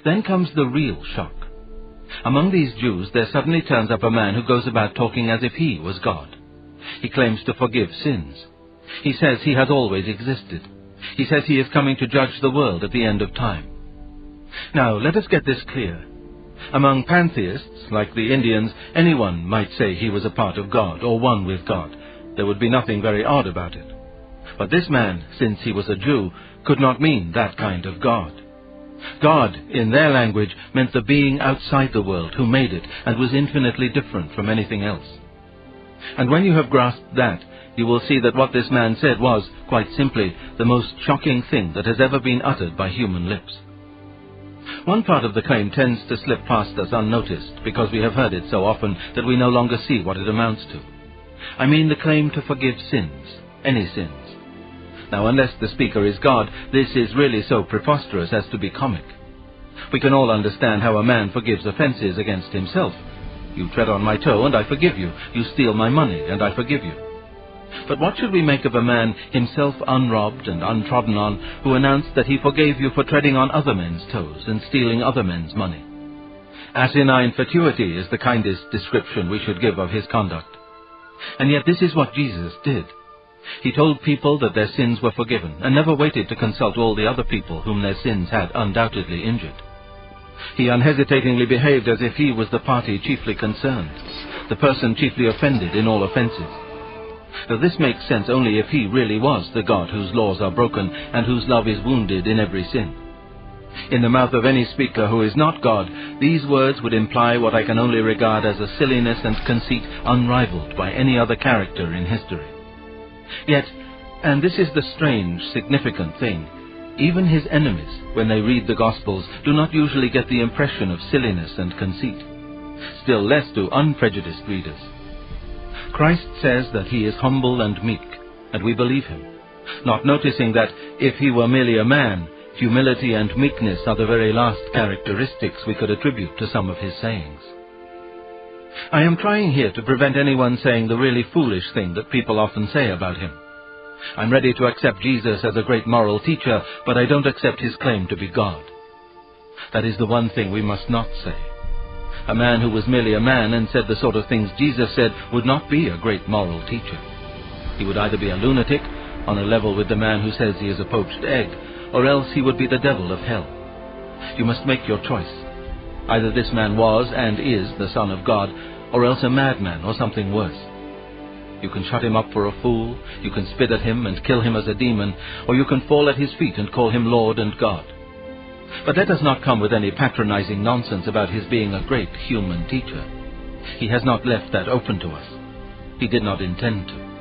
Then comes the real shock. Among these Jews there suddenly turns up a man who goes about talking as if he was God. He claims to forgive sins. He says he has always existed. He says he is coming to judge the world at the end of time. Now, let us get this clear. Among pantheists, like the Indians, anyone might say he was a part of God or one with God. There would be nothing very odd about it. But this man, since he was a Jew, could not mean that kind of God. God, in their language, meant the being outside the world who made it and was infinitely different from anything else. And when you have grasped that, you will see that what this man said was, quite simply, the most shocking thing that has ever been uttered by human lips. One part of the claim tends to slip past us unnoticed because we have heard it so often that we no longer see what it amounts to. I mean the claim to forgive sins, any sins. Now, unless the speaker is God, this is really so preposterous as to be comic. We can all understand how a man forgives offenses against himself. You tread on my toe and I forgive you. You steal my money and I forgive you. But what should we make of a man, himself unrobbed and untrodden on, who announced that he forgave you for treading on other men's toes and stealing other men's money? Asinine fatuity is the kindest description we should give of his conduct. And yet this is what Jesus did. He told people that their sins were forgiven, and never waited to consult all the other people whom their sins had undoubtedly injured. He unhesitatingly behaved as if he was the party chiefly concerned, the person chiefly offended in all offenses. Now this makes sense only if he really was the God whose laws are broken and whose love is wounded in every sin. In the mouth of any speaker who is not God, these words would imply what I can only regard as a silliness and conceit unrivaled by any other character in history. Yet, and this is the strange, significant thing, even his enemies, when they read the Gospels, do not usually get the impression of silliness and conceit. Still less do unprejudiced readers. Christ says that he is humble and meek, and we believe him, not noticing that, if he were merely a man, humility and meekness are the very last characteristics we could attribute to some of his sayings. I am trying here to prevent anyone saying the really foolish thing that people often say about him. I'm ready to accept Jesus as a great moral teacher, but I don't accept his claim to be God. That is the one thing we must not say. A man who was merely a man and said the sort of things Jesus said would not be a great moral teacher. He would either be a lunatic, on a level with the man who says he is a poached egg, or else he would be the devil of hell. You must make your choice. Either this man was and is the Son of God, or else a madman or something worse. You can shut him up for a fool, you can spit at him and kill him as a demon, or you can fall at his feet and call him Lord and God. But let us not come with any patronizing nonsense about his being a great human teacher. He has not left that open to us. He did not intend to.